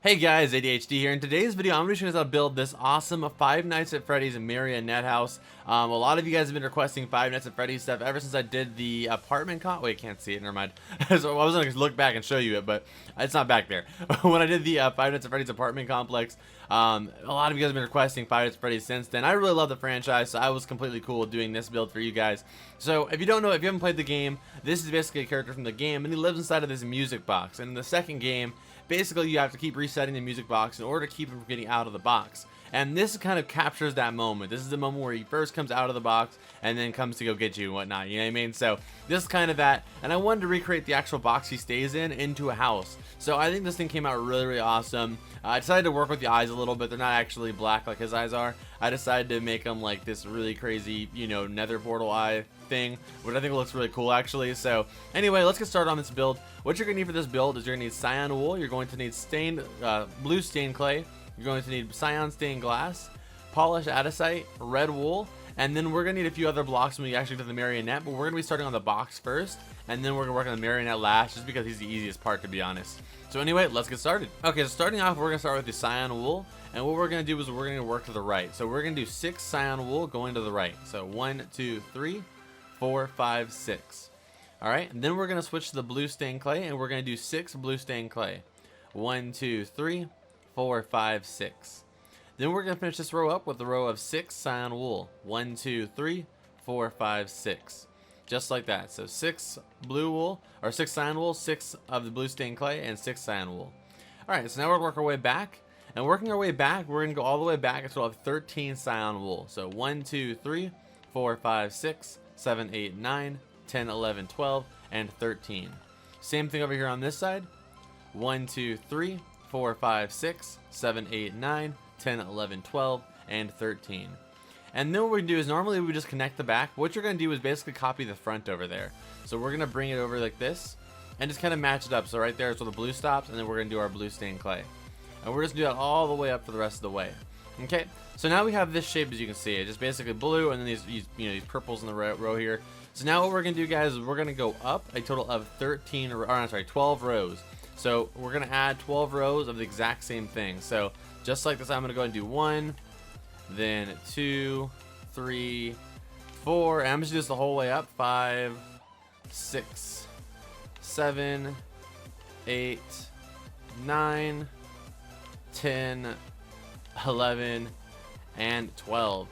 Hey guys, ADHD here. In today's video, I'm going to show you guys how to build this awesome Five Nights at Freddy's Marionette house. A lot of you guys have been requesting Five Nights at Freddy's stuff ever since I did the apartment wait, can't see it, never mind. So I was going to look back and show you it, but it's not back there. When I did the Five Nights at Freddy's apartment complex, a lot of you guys have been requesting Five Nights at Freddy's since then. I really love the franchise, so I was completely cool with doing this build for you guys. So if you don't know, if you haven't played the game, this is basically a character from the game, and he lives inside of this music box. And in the second game, basically you have to keep resetting the music box in order to keep him from getting out of the box. And this kind of captures that moment. This is the moment where he first comes out of the box and then comes to go get you and whatnot, you know what I mean? So this is kind of that, and I wanted to recreate the actual box he stays in into a house. So I think this thing came out really, really awesome. I decided to work with the eyes a little bit. They're not actually black like his eyes are. I decided to make them like this really crazy, you know, nether portal eye thing, which I think looks really cool actually. So anyway, let's get started on this build. What you're gonna need for this build is you're gonna need cyan wool, you're going to need stained blue stained clay, you're going to need cyan stained glass, polished andesite, red wool, and then we're gonna need a few other blocks when we actually do the marionette, but we're gonna be starting on the box first, and then we're gonna work on the marionette last, just because he's the easiest part, to be honest. So anyway, let's get started. Okay, so starting off, we're gonna start with the cyan wool, and what we're gonna do is we're gonna work to the right. So we're gonna do 6 cyan wool going to the right. So 1, 2, 3, 4, 5, 6. All right, and then we're gonna switch to the blue stained clay, and we're gonna do 6 blue stained clay. 1, 2, 3, 4, 5, 6. Then we're gonna finish this row up with a row of 6 cyan wool. 1, 2, 3, 4, 5, 6. Just like that. So 6 blue wool, or 6 cyan wool, 6 of the blue stained clay, and 6 cyan wool. All right, so now we're gonna work our way back. And working our way back, we're gonna go all the way back until we have 13 cyan wool. So 1, 2, 3, 4, 5, 6, 7, 8, 9, 10, 11, 12, and 13. Same thing over here on this side. 1, 2, 3, 4, 5, 6, 7, 8, 9, 10, 11, 12, and 13. And then what we do is normally we just connect the back. What you're going to do is basically copy the front over there. So we're going to bring it over like this and just kind of match it up. So right there is where the blue stops, and then we're going to do our blue stained clay. And we're just going to do that all the way up for the rest of the way. Okay, so now we have this shape, as you can see. It's just basically blue, and then these purples in the row here. So now what we're going to do, guys, is we're going to go up a total of 12 rows. So we're going to add 12 rows of the exact same thing. So just like this, I'm going to go and do 1, then 2, 3, 4, and I'm just going to do this the whole way up. 5, 6, 7, 8, 9, 10, 11, and 12.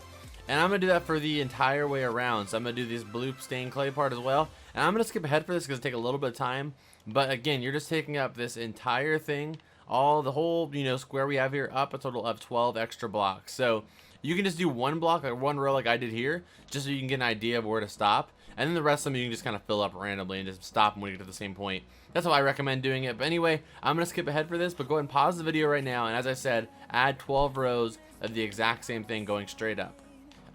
And I'm going to do that for the entire way around. So I'm going to do this blue stained clay part as well. And I'm going to skip ahead for this because it takes a little bit of time. But again, you're just taking up this entire thing, the whole, square we have here, up a total of 12 extra blocks. So you can just do one block, like one row like I did here, just so you can get an idea of where to stop. And then the rest of them you can just kind of fill up randomly and just stop them when you get to the same point. That's how I recommend doing it. But anyway, I'm going to skip ahead for this, but go ahead and pause the video right now. And as I said, add 12 rows of the exact same thing going straight up.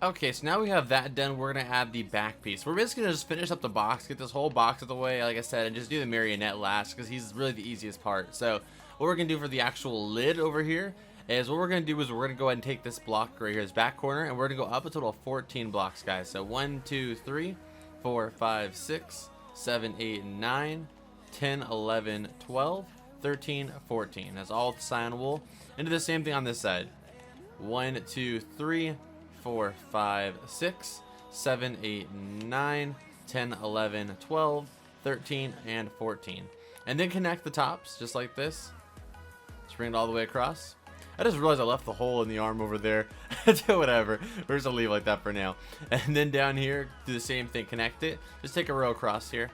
Okay, so now we have that done, we're going to add the back piece. We're basically going to just finish up the box, get this whole box out of the way, like I said, and just do the marionette last, because he's really the easiest part. So what we're going to do for the actual lid over here is we're going to go ahead and take this block right here, this back corner, and we're going to go up a total of 14 blocks, guys. So 1, 2, 3, 4, 5, 6, 7, 8, 9, 10, 11, 12, 13, 14. That's all cyan wool. And do the same thing on this side. 1, 2, 3, 4, 5, 6, 7, 8, 9, 10, 11, 12, 13, and 14. And then connect the tops just like this. Just bring it all the way across. I just realized I left the hole in the arm over there. Whatever. We're just gonna leave it like that for now. And then down here, do the same thing. Connect it. Just take a row across here.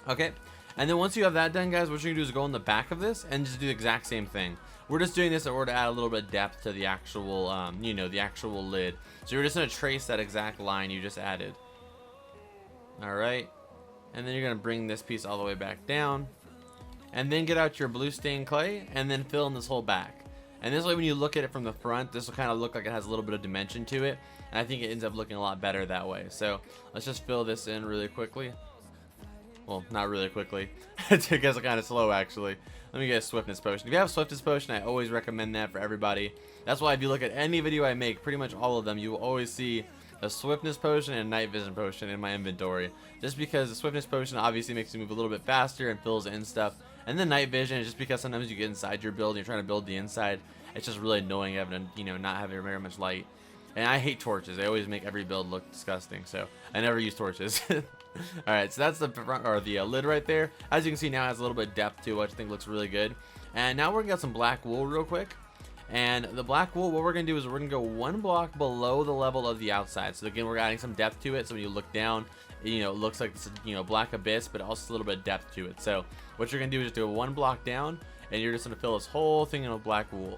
Okay. And then once you have that done, guys, what you're gonna do is go in the back of this and just do the exact same thing. We're just doing this in order to add a little bit of depth to the actual, the actual lid. So you're just gonna trace that exact line you just added. All right. And then you're gonna bring this piece all the way back down, and then get out your blue stained clay and then fill in this whole back. And this way, when you look at it from the front, this will kind of look like it has a little bit of dimension to it. And I think it ends up looking a lot better that way. So let's just fill this in really quickly. Well, not really quickly. It gets kind of slow, actually. Let me get a swiftness potion. If you have swiftness potion, I always recommend that for everybody. That's why if you look at any video I make, pretty much all of them, you will always see a swiftness potion and a night vision potion in my inventory. Just because the swiftness potion obviously makes you move a little bit faster and fills in stuff. And then night vision is just because sometimes you get inside your build and you're trying to build the inside. It's just really annoying having to, not having very much light. And I hate torches. They always make every build look disgusting. So I never use torches. Alright, so that's the front, or the lid right there. As you can see now, it has a little bit of depth to it, which I think looks really good. And now we're gonna get some black wool real quick. And the black wool, what we're gonna do is we're gonna go 1 block below the level of the outside. So again, we're adding some depth to it. So when you look down, it looks like it's black abyss, but also a little bit of depth to it. So what you're gonna do is just do 1 block down, and you're just gonna fill this whole thing in with black wool.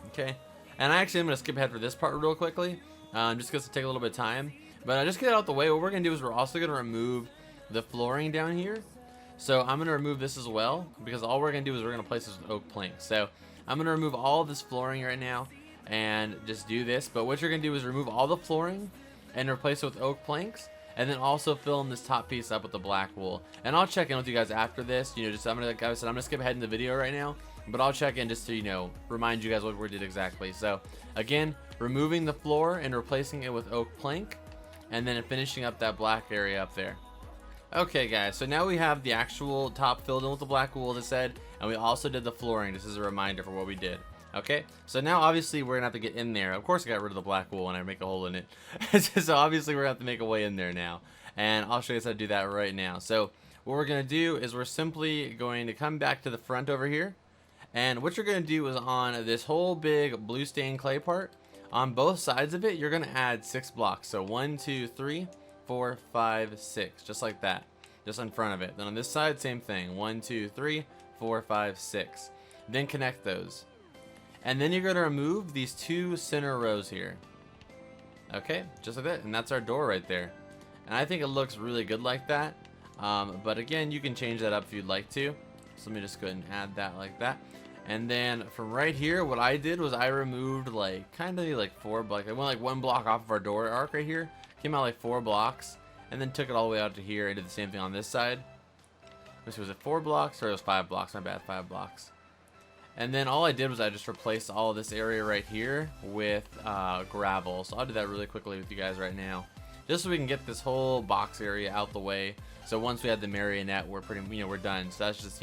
Okay. And I actually am gonna skip ahead for this part real quickly, just because it take a little bit of time. But just get it out the way. What we're gonna do is we're also gonna remove the flooring down here. So I'm gonna remove this as well, because all we're gonna do is we're gonna place this with oak planks. So I'm gonna remove all of this flooring right now and just do this. But what you're gonna do is remove all the flooring and replace it with oak planks, and then also fill in this top piece up with the black wool. And I'll check in with you guys after this. Just I'm gonna skip ahead in the video right now, but I'll check in just to remind you guys what we did exactly. So again, removing the floor and replacing it with oak plank, and then finishing up that black area up there. Okay guys, so now we have the actual top filled in with the black wool, as I said, and we also did the flooring. This is a reminder for what we did. Okay, so now obviously we're gonna have to get in there. Of course I got rid of the black wool and I make a hole in it. So obviously we're gonna have to make a way in there now, and I'll show you how to do that right now. So what we're gonna do is we're simply going to come back to the front over here, and what you're gonna do is on this whole big blue stained clay part, on both sides of it, you're gonna add 6 blocks. So 1, 2, 3, 4, 5, 6, just like that, just in front of it. Then on this side, same thing, 1, 2, 3, 4, 5, 6. Then connect those, and then you're gonna remove these 2 center rows here. Okay, just like that, and that's our door right there. And I think it looks really good like that. But again, you can change that up if you'd like to. So let me just go ahead and add that like that. And then from right here, what I did was I removed kind of 4 blocks. I went 1 block off of our door arc right here. Came out 4 blocks, and then took it all the way out to here and did the same thing on this side. Which was it 4 blocks, or it was 5 blocks? My bad, 5 blocks. And then all I did was I just replaced all of this area right here with gravel. So I'll do that really quickly with you guys right now, just so we can get this whole box area out the way. So once we have the Marionette, we're we're done. So that's just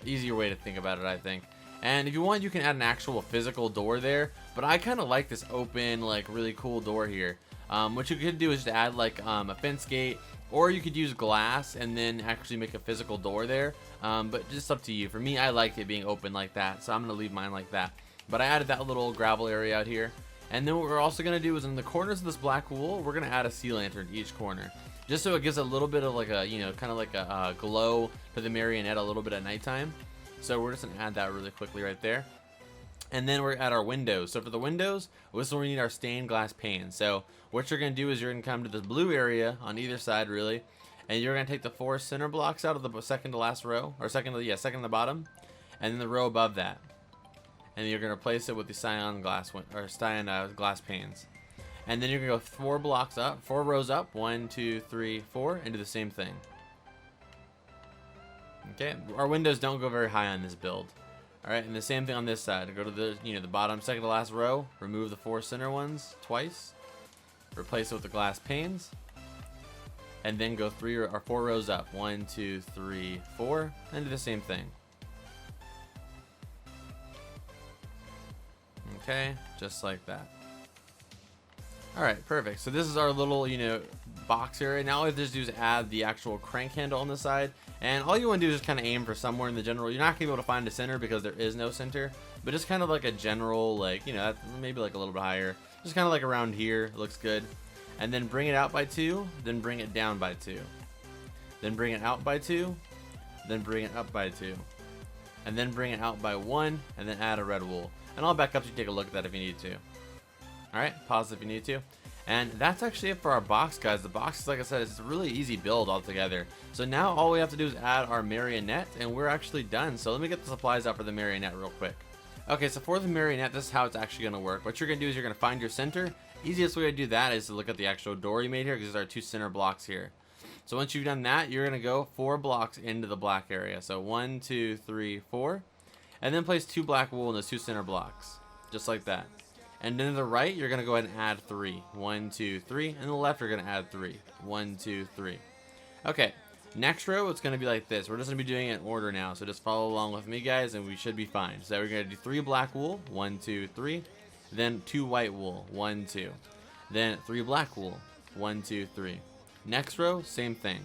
easier way to think about it, I think. And if you want, you can add an actual physical door there, but I kind of like this open, really cool door here. What you could do is just add a fence gate, or you could use glass and then actually make a physical door there. But just up to you. For me, I like it being open like that, so I'm gonna leave mine like that. But I added that little gravel area out here. And then what we're also gonna do is in the corners of this black wool, we're gonna add a sea lantern to each corner, just so it gives a little bit of kind of a glow to the Marionette a little bit at nighttime. So we're just gonna add that really quickly right there. And then we're at our windows. So for the windows, this is where we need our stained glass pane. So what you're gonna do is you're gonna come to this blue area on either side, really, and you're gonna take the 4 center blocks out of the second to last row, or second to the bottom, and then the row above that, and you're gonna replace it with the cyan glass glass panes. And then you're gonna go 4 blocks up, 4 rows up, 1, 2, 3, 4, and do the same thing. Okay, our windows don't go very high on this build. Alright, and the same thing on this side. Go to the the bottom second to last row, remove the 4 center ones twice, replace it with the glass panes, and then go 3 or 4 rows up. 1, 2, 3, 4, and do the same thing. Okay, just like that. Alright, perfect. So this is our little, box area. Now all we have to just do is add the actual crank handle on the side. And all you want to do is just kind of aim for somewhere in the general. You're not going to be able to find a center because there is no center. But just kind of like a general, maybe a little bit higher. Just kind of around here. It looks good. And then bring it out by 2. Then bring it down by 2. Then bring it out by 2. Then bring it up by 2. And then bring it out by 1. And then add a red wool. And I'll back up so you take a look at that if you need to. Alright, pause if you need to. And that's actually it for our box, guys. The box, like I said, is a really easy build altogether. So now all we have to do is add our Marionette, and we're actually done. So let me get the supplies out for the Marionette real quick. Okay, so for the Marionette, this is how it's actually going to work. What you're going to do is you're going to find your center. Easiest way to do that is to look at the actual door you made here, because there's our 2 center blocks here. So once you've done that, you're going to go 4 blocks into the black area. So 1, 2, 3, 4. And then place 2 black wool in those 2 center blocks. Just like that. And then to the right, you're going to go ahead and add 3. 1, 2, 3. And to the left, you're going to add 3. 1, 2, 3. Okay. Next row, it's going to be like this. We're just going to be doing it in order now, so just follow along with me, guys, and we should be fine. So we're going to do 3 black wool, 1, 2, 3, then 2 white wool, 1, 2, then 3 black wool, 1, 2, 3. Next row, same thing.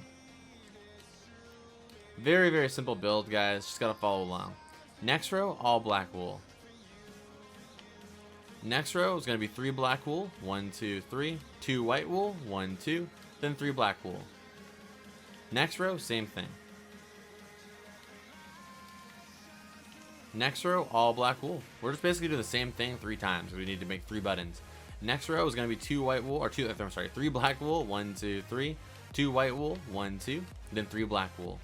Very, very simple build, guys. Just got to follow along. Next row, all black wool. Next row is going to be 3 black wool, 1, 2, 3, 2 white wool, 1, 2, then 3 black wool. Next row, same thing. Next row, all black wool. We're just basically doing the same thing 3 times. We need to make 3 buttons. Next row is going to be 2 white wool, or 3 black wool, 1, 2, 3, 2 white wool, 1, 2, then 3 black wool.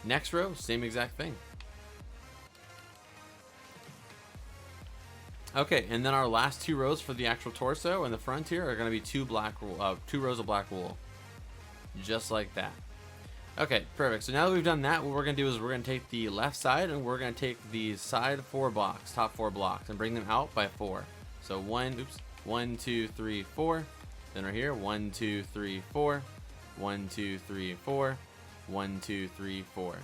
Next row, same exact thing. Okay, and then our last 2 rows for the actual torso and the front here are going to be 2 rows of black wool. Just like that. Okay, perfect. So now that we've done that, what we're going to do is we're going to take the left side and we're going to take the side 4 blocks, top 4 blocks, and bring them out by 4. So 1, 2, 3, 4. Then right here, 1, 2, 3, 4. 1, 2, 3, 4. 1, 2, 3, 4.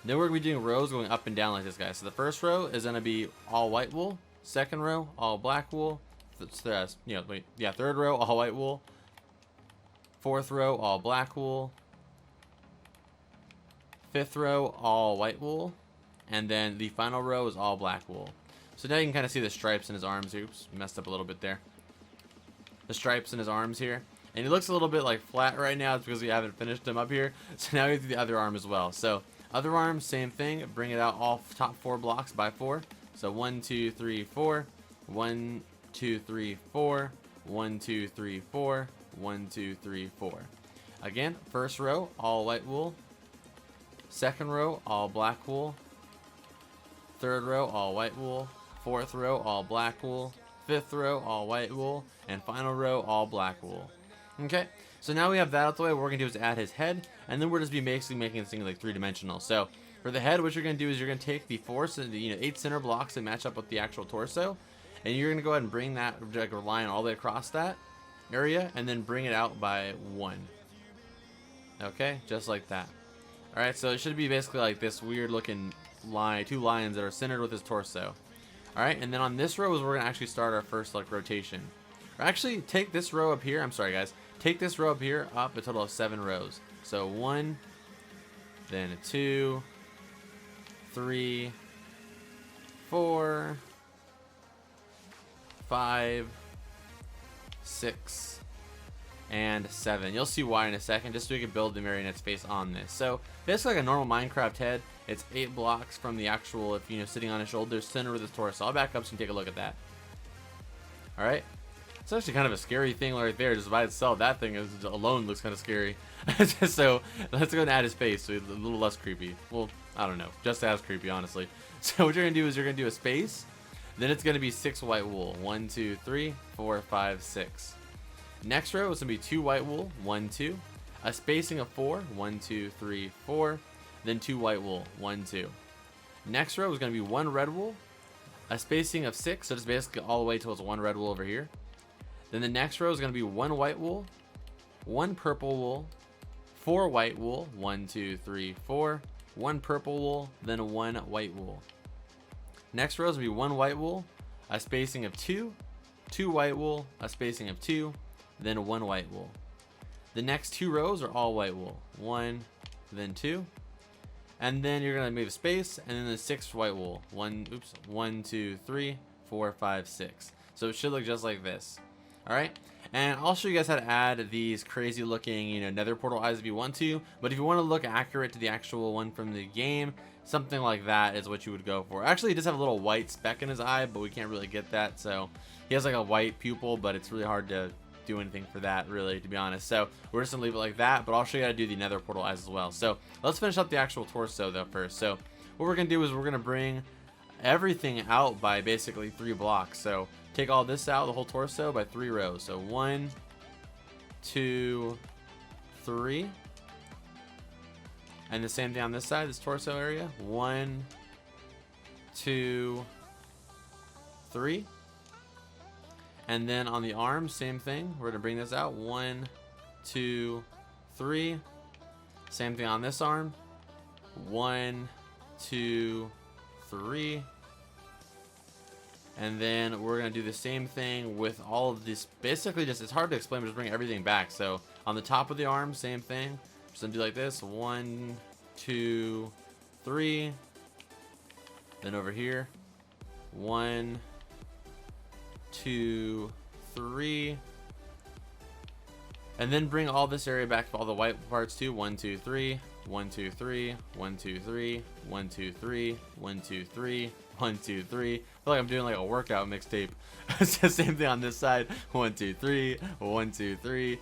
Then we're going to be doing rows going up and down like this, guys. So the first row is going to be all white wool. Second row, all black wool. Third row, all white wool. Fourth row, all black wool. Fifth row, all white wool. And then the final row is all black wool. So now you can kind of see the stripes in his arms. Oops, messed up a little bit there. The stripes in his arms here. And he looks a little bit like flat right now. It's because we haven't finished him up here. So now we do the other arm as well. So other arm, same thing. Bring it out all top 4 blocks by 4. So 1, 2, 3, 4. 1, 2, 3, 4. 1, 2, 3, 4. 1, 2, 3, 4. Again, first row, all white wool. Second row, all black wool. Third row, all white wool. Fourth row, all black wool. Fifth row, all white wool. And final row, all black wool. Okay, so now we have that out the way. What we're going to do is add his head, and then we're just basically making this thing like 3-dimensional. So for the head, what you're going to do is you're going to take the 8 center blocks that match up with the actual torso, and you're going to go ahead and bring that like a line all the way across that area, and then bring it out by 1. Okay, just like that. Alright, so it should be basically like this weird looking line, 2 lines that are centered with his torso. Alright, and then on this row is where we're going to actually start our first like rotation. Or actually, take this row up here, I'm sorry guys, take this row up here up a total of 7 rows. So 1, then a 2, 3, 4, 5, 6, and 7. You'll see why in a second, just so we can build the Marionette's face on this. So basically like a normal Minecraft head, it's 8 blocks from the actual, sitting on his shoulders, center with his torso. I'll back up so you can take a look at that. Alright. It's actually kind of a scary thing right there, just by itself. That thing alone looks kind of scary. So let's go and add his face so it's a little less creepy. Well, I don't know, just as creepy, honestly. So what you're going to do is you're going to do a space. Then it's going to be 6 white wool. 1, 2, 3, 4, 5, 6. Next row is going to be 2 white wool. 1, 2. A spacing of 4. 1, 2, 3, 4. Then 2 white wool. 1, 2. Next row is going to be 1 red wool. A spacing of 6. So just basically all the way till it's 1 red wool over here. Then the next row is going to be 1 white wool. 1 purple wool. 4 white wool. 1, 2, 3, 4. 1 purple wool. Then 1 white wool. Next row is going to be 1 white wool, a spacing of 2, 2 white wool, a spacing of 2, then 1 white wool. The next 2 rows are all white wool. 1, then 2. And then you're going to move a space, and then the 6 white wool. 1, 2, 3, 4, 5, 6. So it should look just like this. Alright? And I'll show you guys how to add these crazy looking, nether portal eyes if you want to. But if you want to look accurate to the actual one from the game, something like that is what you would go for. Actually, he does have a little white speck in his eye, but we can't really get that. So he has like a white pupil, but it's really hard to do anything for that, really, to be honest. So we're just going to leave it like that, but I'll show you how to do the nether portal eyes as well. So let's finish up the actual torso, though, first. So what we're going to do is we're going to bring everything out by basically 3 blocks. So take all this out, the whole torso, by 3 rows. So 1, 2, 3. And the same thing on this side, this torso area. 1, 2, 3. And then on the arms, same thing. We're going to bring this out. 1, 2, 3. Same thing on this arm. 1, 2, 3. And then we're going to do the same thing with all of this. Basically, just, it's hard to explain, but just bring everything back. So on the top of the arm, same thing. Just going to do like this. 1, 2, 3. Then over here. 1, 2, 3. And then bring all this area back to all the white parts too. 1, 2, 3. 1, 2, 3. 1, 2, 3. 1, 2, 3. 1, 2, 3. 1, 2, 3. I feel like I'm doing like a workout mixtape. It's the same thing on this side. 1, 2, 3. 1, 2, 3.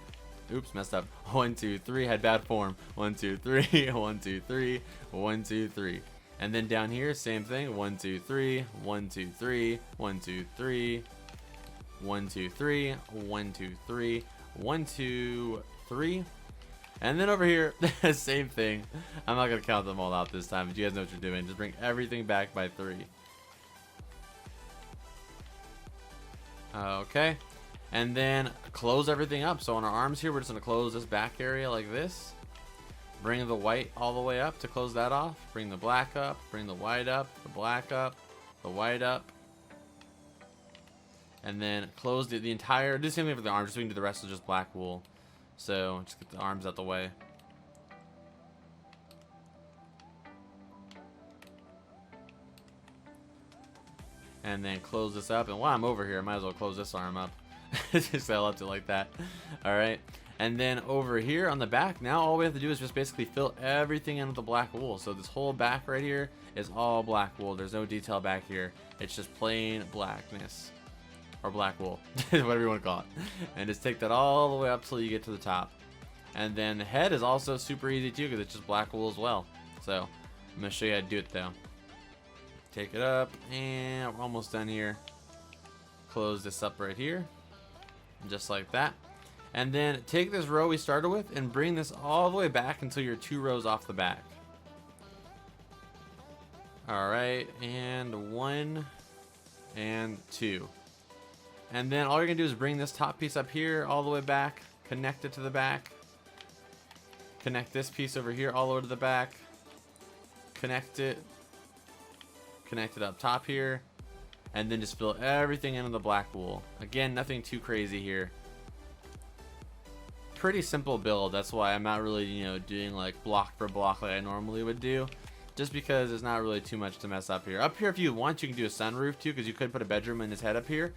Oops, messed up. 1, 2, 3. Had bad form. 1, 2, 3. 1, 2, 3. 1, 2, 3. And then down here, same thing. 1, 2, 3. 1, 2, 3. 1, 2, 3. 1, 2, 3. 1, 2, 3. 1, 2, 3. And then over here, same thing. I'm not gonna count them all out this time, but you guys know what you're doing. Just bring everything back by 3. Okay. And then close everything up. So on our arms here, we're just gonna close this back area like this. Bring the white all the way up to close that off. Bring the black up. Bring the white up. The black up. The white up. And then close the entire, do the same thing for the arms, just so we can do the rest of just black wool. So just get the arms out the way. And then close this up. And while I'm over here, I might as well close this arm up. Just I left it like that. Alright. And then over here on the back, now all we have to do is just basically fill everything in with the black wool. So this whole back right here is all black wool. There's no detail back here. It's just plain blackness. Or black wool, whatever you want to call it. And just take that all the way up till you get to the top. And then the head is also super easy too, because it's just black wool as well. So I'm going to show you how to do it though. Take it up, and we're almost done here. Close this up right here, just like that. And then take this row we started with and bring this all the way back until you're 2 rows off the back. Alright, and 1 and 2. And then all you're going to do is bring this top piece up here all the way back, connect it to the back, connect this piece over here all the way to the back, connect it up top here, and then just fill everything into the black wool. Again, nothing too crazy here. Pretty simple build, that's why I'm not really, you know, doing like block for block like I normally would do. Just because there's not really too much to mess up here. Up here, if you want, you can do a sunroof too, because you could put a bedroom in his head up here.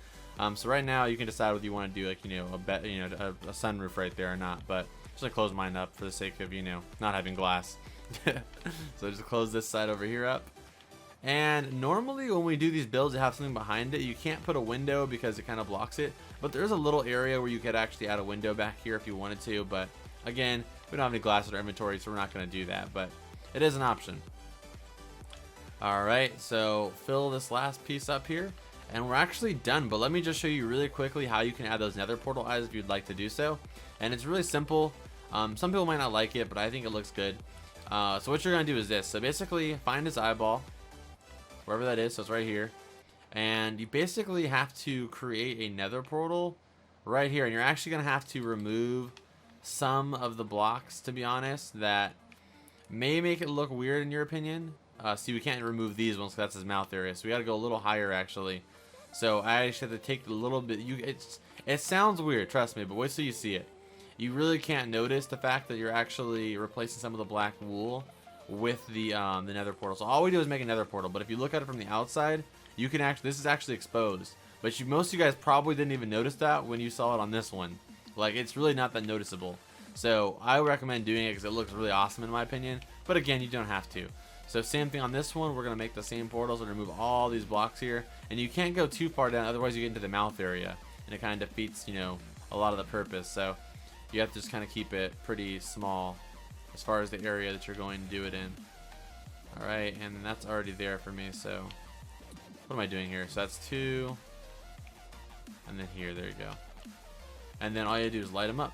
So right now, you can decide whether you want to do like, you know, a sunroof right there or not. But just gonna close mine up for the sake of, you know, not having glass. So just close this side over here up. And normally when we do these builds that have something behind it, you can't put a window because it kind of blocks it. But there's a little area where you could actually add a window back here if you wanted to. But again, we don't have any glass in our inventory, so we're not going to do that. But it is an option. Alright, so fill this last piece up here. And we're actually done, but let me just show you really quickly how you can add those nether portal eyes if you'd like to do so. And it's really simple. Some people might not like it, but I think it looks good. So what you're going to do is this. So basically, find his eyeball, wherever that is, so it's right here. And you basically have to create a nether portal right here. And you're actually going to have to remove some of the blocks, to be honest, that may make it look weird in your opinion. See, we can't remove these ones because that's his mouth area. So we got to go a little higher, actually. So I actually have to take a little bit. It sounds weird, trust me, but wait till you see it. You really can't notice the fact that you're actually replacing some of the black wool with the nether portal. So all we do is make a nether portal. But if you look at it from the outside, you can actually, this is actually exposed. But most of you guys probably didn't even notice that when you saw it on this one. Like, it's really not that noticeable. So I recommend doing it because it looks really awesome in my opinion. But again, you don't have to. So same thing on this one. We're going to make the same portals and remove all these blocks here. And you can't go too far down, otherwise you get into the mouth area. And it kind of defeats, you know, a lot of the purpose. So you have to just kind of keep it pretty small as far as the area that you're going to do it in. Alright, and that's already there for me. So what am I doing here? So that's 2. And then here, there you go. And then all you do is light them up.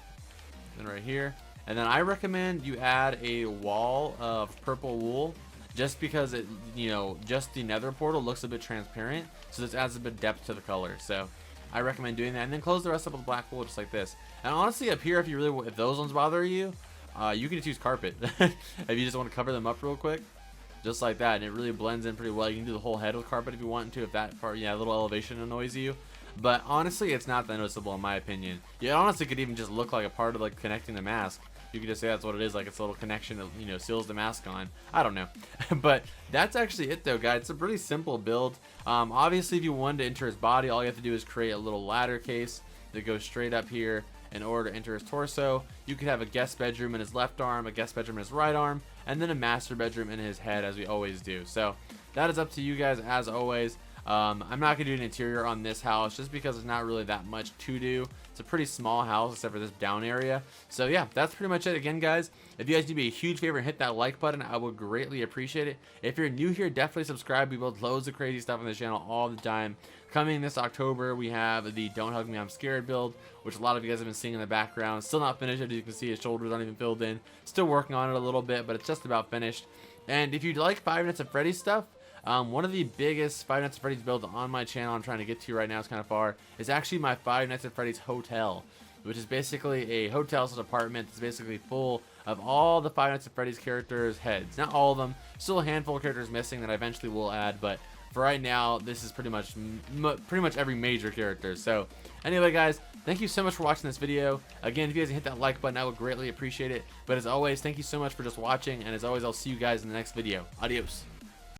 And right here. And then I recommend you add a wall of purple wool, just because it, you know, just the nether portal looks a bit transparent, so this adds a bit of depth to the color. So I recommend doing that, and then close the rest up with black wool just like this. And honestly, up here, if those ones bother you, you can just use carpet if you just want to cover them up real quick, just like that, and it really blends in pretty well. You can do the whole head with carpet if you want to, if that part, yeah, a little elevation annoys you. But honestly, it's not that noticeable in my opinion. It honestly could even just look like a part of like connecting the mask. You could just say that's what it is, like it's a little connection that, you know, seals the mask on. I don't know. But that's actually it though, guys. It's a pretty simple build. Obviously, if you wanted to enter his body, all you have to do is create a little ladder case that goes straight up here in order to enter his torso. You could have a guest bedroom in his left arm, a guest bedroom in his right arm, and then a master bedroom in his head, as we always do. So that is up to you guys, as always. I'm not going to do an interior on this house just because there's not really that much to do. It's a pretty small house except for this down area. So yeah, that's pretty much it. Again, guys, if you guys do me a huge favor and hit that like button, I would greatly appreciate it. If you're new here, definitely subscribe. We build loads of crazy stuff on this channel all the time. Coming this October, we have the Don't Hug Me, I'm Scared build, which a lot of you guys have been seeing in the background. Still not finished, as you can see, his shoulders aren't even filled in. Still working on it a little bit, but it's just about finished. And if you like Five Nights at Freddy's stuff, one of the biggest Five Nights at Freddy's builds on my channel I'm trying to get to right now, is kind of far, is actually my Five Nights at Freddy's hotel, which is basically a hotel slash apartment that's basically full of all the Five Nights at Freddy's characters' heads. Not all of them, still a handful of characters missing that I eventually will add, but for right now, this is pretty much every major character. So anyway, guys, thank you so much for watching this video. Again, if you guys hit that like button, I would greatly appreciate it. But as always, thank you so much for just watching, and as always, I'll see you guys in the next video. Adios.